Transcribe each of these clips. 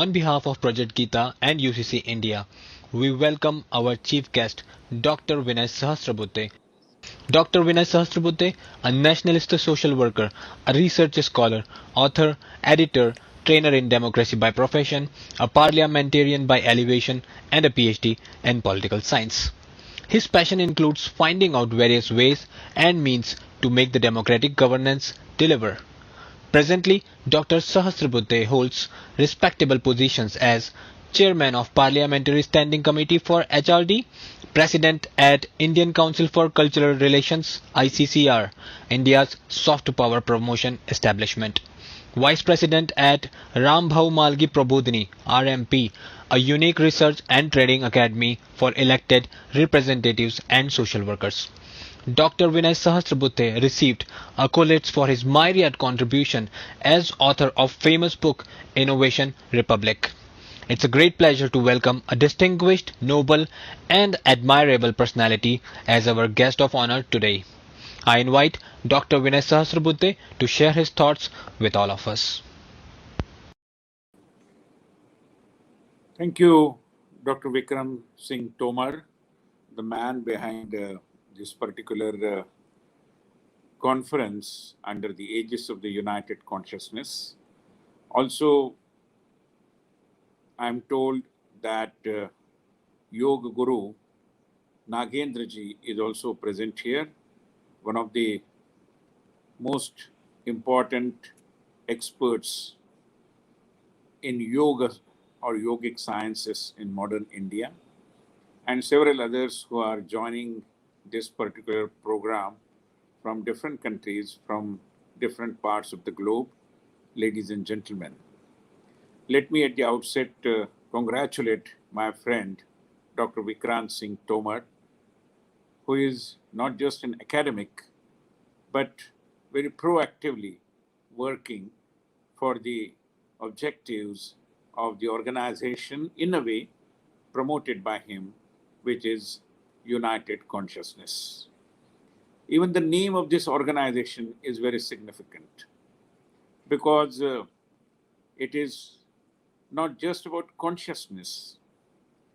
On behalf of Project Gita and UCC India, we welcome our chief guest, Dr. Vinay Saharabuddhe. Dr. Vinay Saharabuddhe, a nationalist social worker, a research scholar, author, editor, trainer in democracy by profession, a parliamentarian by elevation, and a PhD in political science. His passion includes finding out various ways and means to make the democratic governance deliver. Presently, Dr. Sahasrabudhe holds respectable positions as Chairman of Parliamentary Standing Committee for HRD, President at Indian Council for Cultural Relations ICCR, India's soft power promotion establishment, Vice President at Rambhau Malgi Prabodhini RMP, a unique research and training academy for elected representatives and social workers. Dr. Vinay Sahasrabudhe received accolades for his myriad contribution as author of famous book Innovation Republic. It's a great pleasure to welcome a distinguished, noble and admirable personality as our guest of honor today. I invite Dr. Vinay Sahasrabudhe to share his thoughts with all of us. Thank you, Dr. Vikram Singh Tomar, the man behind this particular conference under the aegis of the United Consciousness. Also, I'm told that Yoga Guru Nagendraji is also present here, one of the most important experts in yoga or yogic sciences in modern India, and several others who are joining this particular program from different countries, from different parts of the globe. Ladies and gentlemen, let me at the outset congratulate my friend, Dr. Vikrant Singh Tomar, who is not just an academic, but very proactively working for the objectives of the organization in a way promoted by him, which is United Consciousness. Even the name of this organization is very significant because it is not just about consciousness,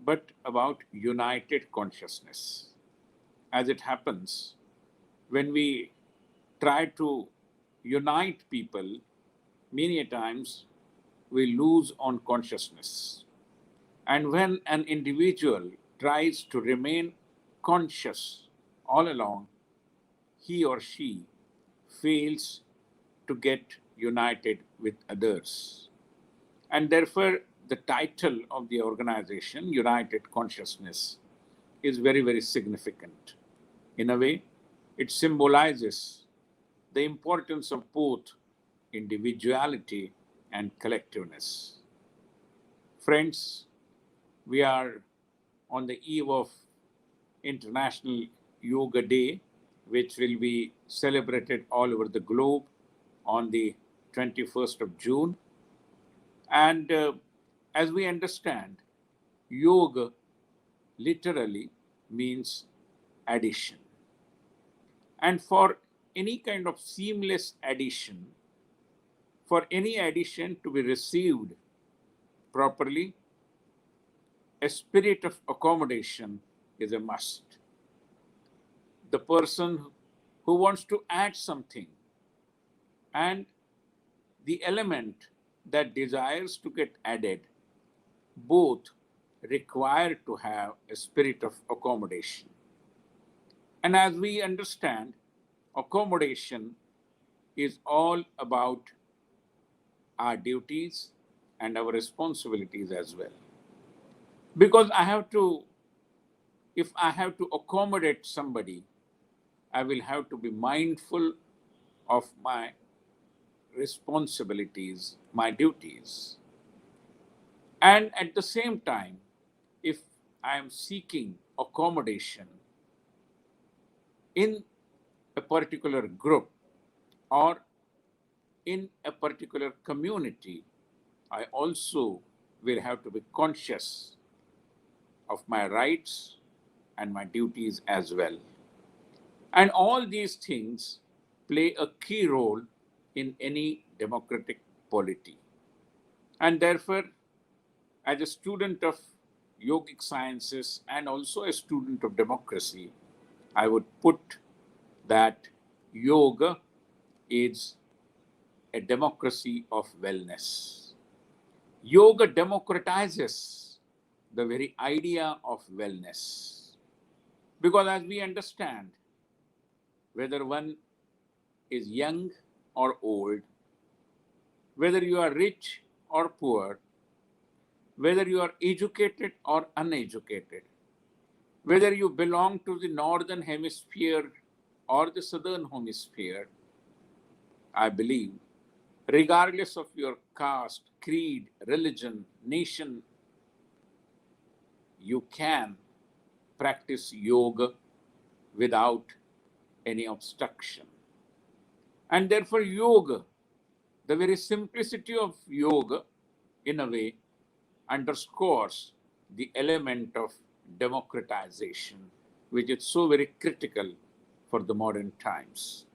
but about united consciousness. As it happens, when we try to unite people, many a times we lose on consciousness. And when an individual tries to remain conscious all along, he or she fails to get united with others. And therefore, the title of the organization, United Consciousness, is very, very significant. In a way, it symbolizes the importance of both individuality and collectiveness. Friends, we are on the eve of International Yoga Day, which will be celebrated all over the globe on the 21st of June. And as we understand, yoga literally means addition. And for any kind of seamless addition, for any addition to be received properly, a spirit of accommodation is a must. The person who wants to add something and the element that desires to get added, both require to have a spirit of accommodation. And as we understand, accommodation is all about our duties and our responsibilities as well. Because if I have to accommodate somebody, I will have to be mindful of my responsibilities, my duties. And at the same time, if I am seeking accommodation in a particular group or in a particular community, I also will have to be conscious of my rights and my duties as well. And all these things play a key role in any democratic polity. And therefore, as a student of yogic sciences and also a student of democracy, I would put that yoga is a democracy of wellness. Yoga democratizes the very idea of wellness. Because as we understand, whether one is young or old, whether you are rich or poor, whether you are educated or uneducated, whether you belong to the northern hemisphere or the southern hemisphere, I believe, regardless of your caste, creed, religion, nation, you can practice yoga without any obstruction. And therefore, yoga, the very simplicity of yoga, in a way, underscores the element of democratization, which is so very critical for the modern times.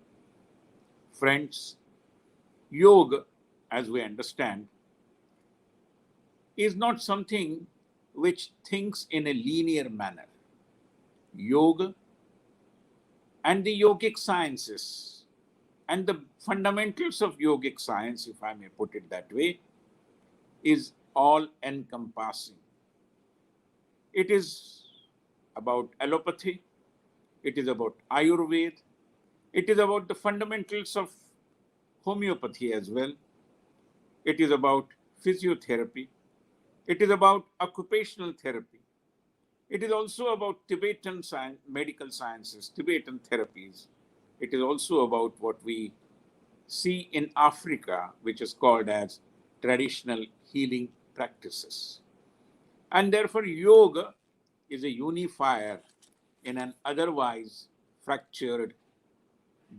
Friends, yoga, as we understand, is not something which thinks in a linear manner. Yoga and the yogic sciences and the fundamentals of yogic science, if I may put it that way, is all encompassing. It is about allopathy, it is about Ayurveda, it is about the fundamentals of homeopathy as well, it is about physiotherapy, it is about occupational therapy, it is also about Tibetan medical sciences, Tibetan therapies. It is also about what we see in Africa, which is called as traditional healing practices. And therefore, yoga is a unifier in an otherwise fractured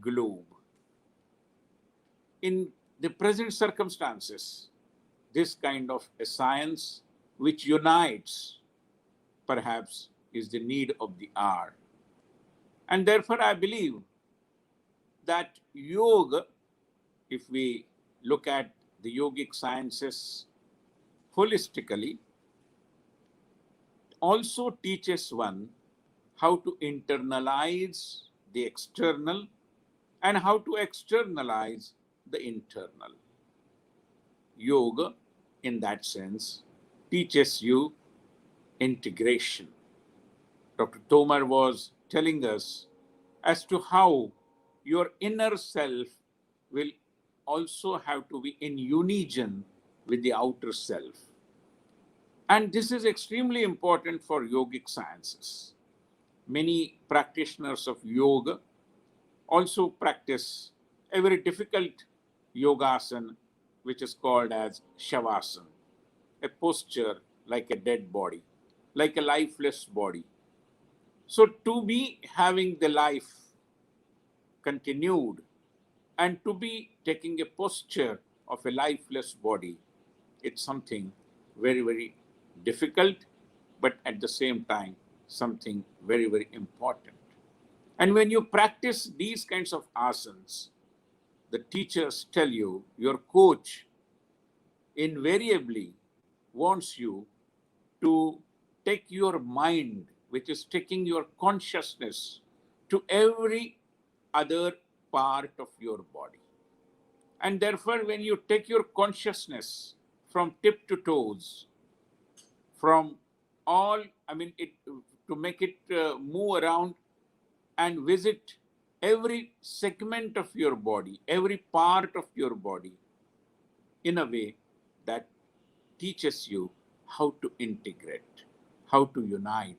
globe. In the present circumstances, this kind of a science which unites perhaps is the need of the hour. And therefore, I believe that yoga, if we look at the yogic sciences holistically, also teaches one how to internalize the external and how to externalize the internal. Yoga, in that sense, teaches you integration. Dr. Tomar was telling us as to how your inner self will also have to be in unison with the outer self. And this is extremely important for yogic sciences. Many practitioners of yoga also practice a very difficult yogasana, which is called as shavasana, a posture like a dead body, like a lifeless body. So to be having the life continued and to be taking a posture of a lifeless body, it's something very, very difficult, but at the same time, something very, very important. And when you practice these kinds of asanas, the teachers tell you, your coach invariably wants you to take your mind, which is taking your consciousness to every other part of your body. And therefore, when you take your consciousness from tip to toes, from all, to make it move around and visit every segment of your body, every part of your body, in a way that teaches you how to integrate, how to unite.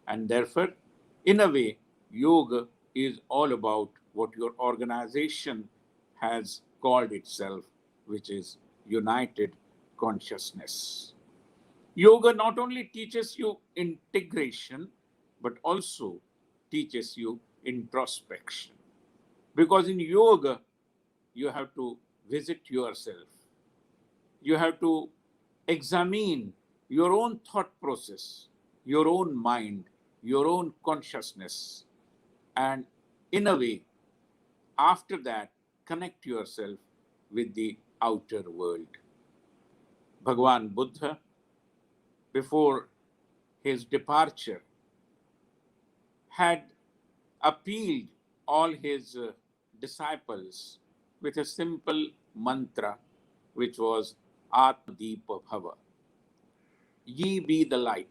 And therefore, in a way, yoga is all about what your organization has called itself, which is united consciousness. Yoga not only teaches you integration, but also teaches you introspection. Because in yoga, you have to visit yourself. You have to examine your own thought process, your own mind, your own consciousness. And in a way, after that, connect yourself with the outer world. Bhagavan Buddha before his departure, had appealed all his disciples with a simple mantra, which was Atmadeepa Bhava. Ye be the light.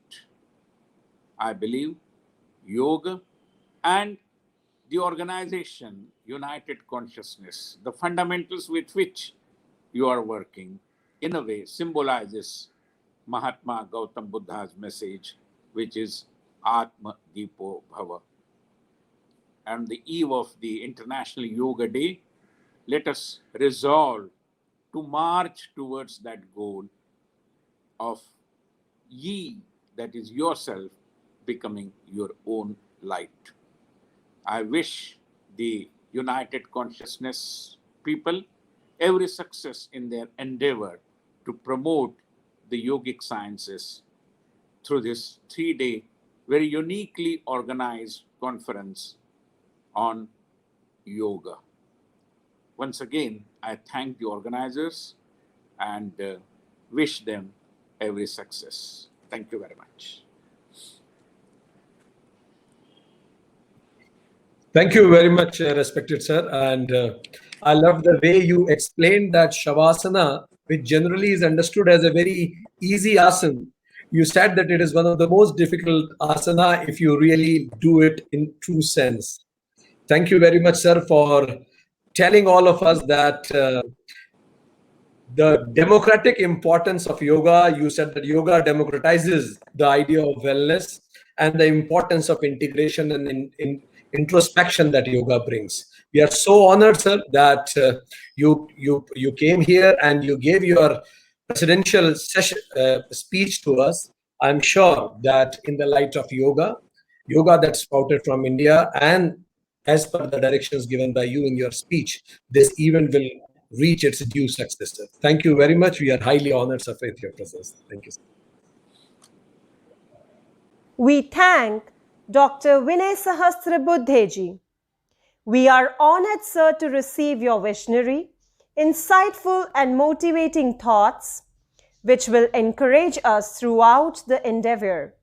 I believe yoga and the organization United Consciousness, the fundamentals with which you are working, in a way symbolizes Mahatma Gautam Buddha's message, which is Atma Deepo Bhava. On the eve of the International Yoga Day, let us resolve to march towards that goal of ye, that is yourself, becoming your own light. I wish the United Consciousness people every success in their endeavor to promote the yogic sciences through this 3-day, very uniquely organized conference on yoga. Once again, I thank the organizers and wish them every success. Thank you very much. Thank you very much, respected sir. And I love the way you explained that Shavasana, which generally is understood as a very easy asana. You said that it is one of the most difficult asana if you really do it in true sense. Thank you very much, sir, for telling all of us that the democratic importance of yoga. You said that yoga democratizes the idea of wellness and the importance of integration and introspection that yoga brings. We are so honored, sir, that you came here and you gave your presidential session, speech to us. I'm sure that in the light of yoga that sprouted from India, and as per the directions given by you in your speech, this event will reach its due success. Sir. Thank you very much. We are highly honored, sir, with your presence. Thank you, sir. We thank Dr. Vinay Saharabuddhe ji. We are honored, sir, to receive your visionary, insightful and motivating thoughts, which will encourage us throughout the endeavor.